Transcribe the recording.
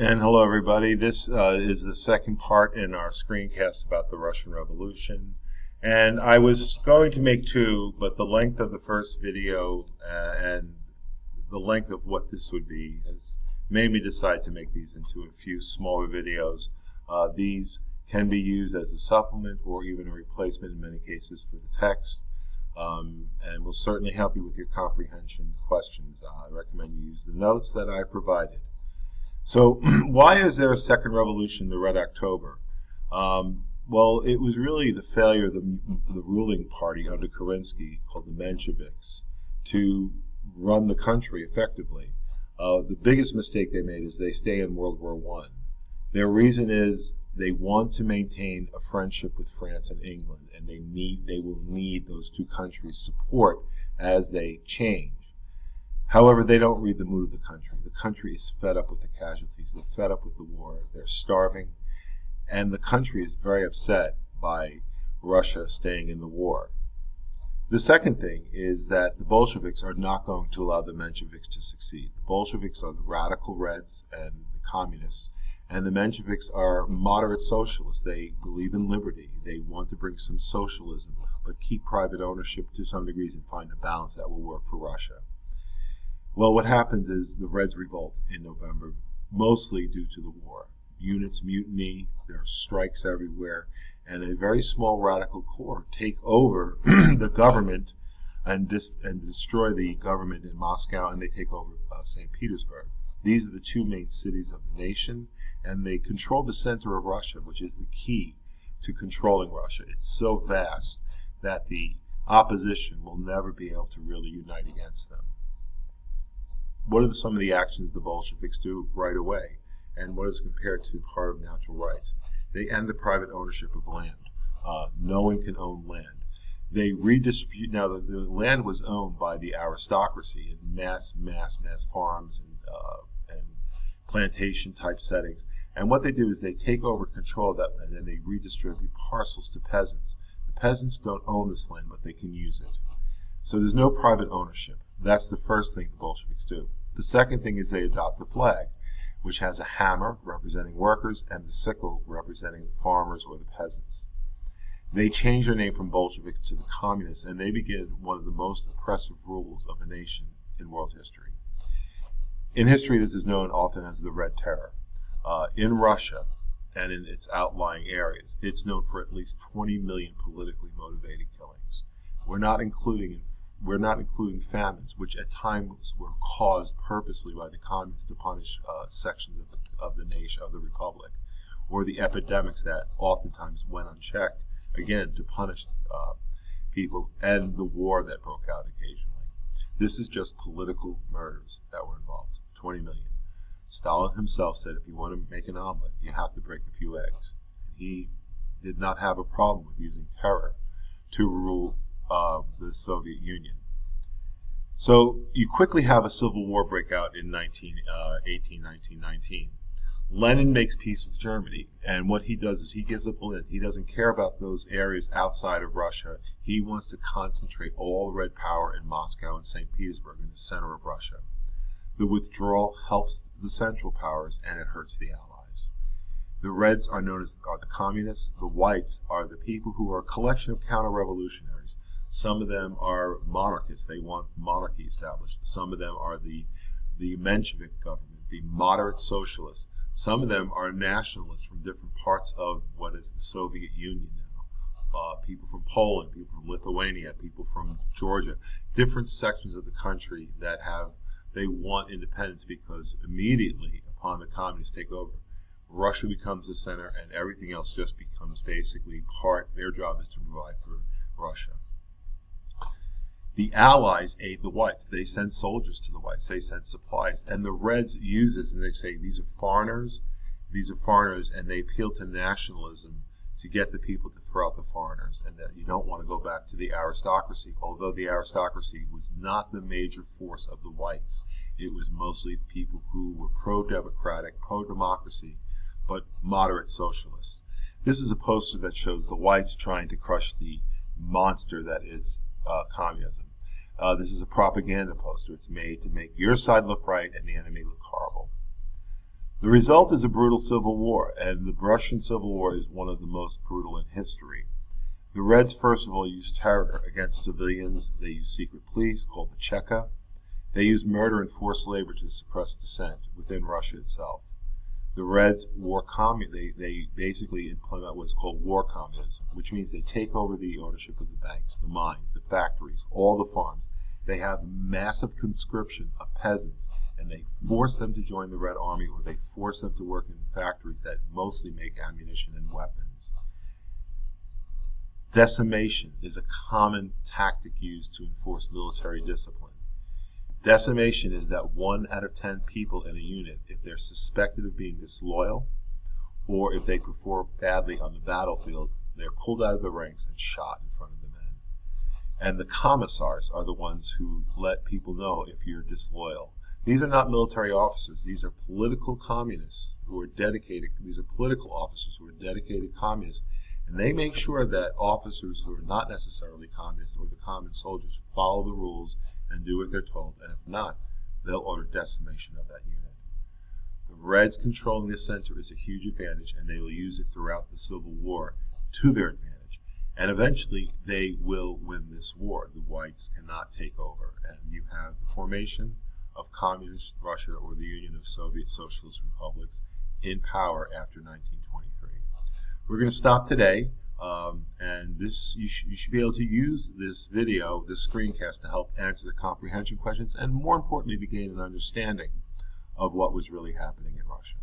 And hello, everybody. This is the second part in our screencast about the Russian Revolution. And I was going to make two, but the length of the first video and the length of what this would be has made me decide to make these into a few smaller videos. These can be used as a supplement or even a replacement in many cases for the text, and will certainly help you with your comprehension questions. I recommend you use the notes that I provided. So why is there a second revolution, the Red October? Well, it was really the failure of the ruling party under Kerensky, called the Mensheviks, to run the country effectively. The biggest mistake they made is they stay in World War I. Their reason is they want to maintain a friendship with France and England, and they will need those two countries' support as they change. However, they don't read the mood of the country. The country is fed up with the casualties. They're fed up with the war. They're starving. And the country is very upset by Russia staying in the war. The second thing is that the Bolsheviks are not going to allow the Mensheviks to succeed. The Bolsheviks are the radical Reds and the communists, and the Mensheviks are moderate socialists. They believe in liberty. They want to bring some socialism, but keep private ownership to some degrees and find a balance that will work for Russia. Well, what happens is the Reds revolt in November, mostly due to the war. Units mutiny, there are strikes everywhere, and a very small radical corps take over the government and destroy the government in Moscow, and they take over St. Petersburg. These are the two main cities of the nation, and they control the center of Russia, which is the key to controlling Russia. It's so vast that the opposition will never be able to really unite against them. What are some of the actions the Bolsheviks do right away? And what is compared to part of natural rights? They end the private ownership of land. No one can own land. They redistribute. Now, the land was owned by the aristocracy in mass farms and plantation type settings. And what they do is they take over control of that land and they redistribute parcels to peasants. The peasants don't own this land, but they can use it. So there's no private ownership. That's the first thing the Bolsheviks do. The second thing is they adopt a flag, which has a hammer representing workers and the sickle representing the farmers or the peasants. They change their name from Bolsheviks to the Communists, and they begin one of the most oppressive rules of a nation in world history. In history, this is known often as the Red Terror. In Russia and in its outlying areas, it's known for at least 20 million politically motivated killings. We're not including famines, which at times were caused purposely by the communists to punish sections of the nation, of the republic, or the epidemics that oftentimes went unchecked, again, to punish people, and the war that broke out occasionally. This is just political murders that were involved, 20 million. Stalin himself said if you want to make an omelet, you have to break a few eggs. And he did not have a problem with using terror to rule the Soviet Union. So you quickly have a civil war break out in 1919. Lenin makes peace with Germany, and what he does is he gives up Berlin. He doesn't care about those areas outside of Russia. He wants to concentrate all red power in Moscow and St. Petersburg, in the center of Russia. The withdrawal helps the Central Powers, and it hurts the Allies. The Reds are known as the communists. The Whites are the people who are a collection of counter-revolutionaries. Some of them are monarchists. They want monarchy established. Some of them are the Menshevik government, the moderate socialists. Some of them are nationalists from different parts of what is the Soviet Union now. People from Poland, people from Lithuania, people from Georgia, different sections of the country that they want independence, because immediately upon the communists take over, Russia becomes the center and everything else just becomes basically their job is to provide for Russia. The Allies aid the Whites. They send soldiers to the Whites. They send supplies. And the Reds use this, and they say, these are foreigners, and they appeal to nationalism to get the people to throw out the foreigners, and that you don't want to go back to the aristocracy, although the aristocracy was not the major force of the Whites. It was mostly the people who were pro-democratic, pro-democracy, but moderate socialists. This is a poster that shows the Whites trying to crush the monster that is communism. This is a propaganda poster. It's made to make your side look right and the enemy look horrible. The result is a brutal civil war, and the Russian Civil War is one of the most brutal in history. The Reds, first of all, used terror against civilians. They used secret police, called the Cheka. They used murder and forced labor to suppress dissent within Russia itself. The Reds they basically implement what's called war communism, which means they take over the ownership of the banks, the mines, the factories, all the farms. They have massive conscription of peasants, and they force them to join the Red Army, or they force them to work in factories that mostly make ammunition and weapons. Decimation is a common tactic used to enforce military discipline. Decimation is that 1 out of 10 people in a unit, if they're suspected of being disloyal, or if they perform badly on the battlefield, they're pulled out of the ranks and shot in front of the men. And the commissars are the ones who let people know if you're disloyal. These are not military officers. These are political communists who are dedicated. These are political officers who are dedicated communists. And they make sure that officers who are not necessarily communists or the common soldiers follow the rules and do what they're told, and if not, they'll order decimation of that unit. The Reds controlling the center is a huge advantage, and they will use it throughout the Civil War to their advantage. And eventually, they will win this war. The whites cannot take over, and you have the formation of Communist Russia, or the Union of Soviet Socialist Republics, in power after 1923. We're going to stop today. And you should be able to use this video, this screencast, to help answer the comprehension questions, and more importantly, to gain an understanding of what was really happening in Russia.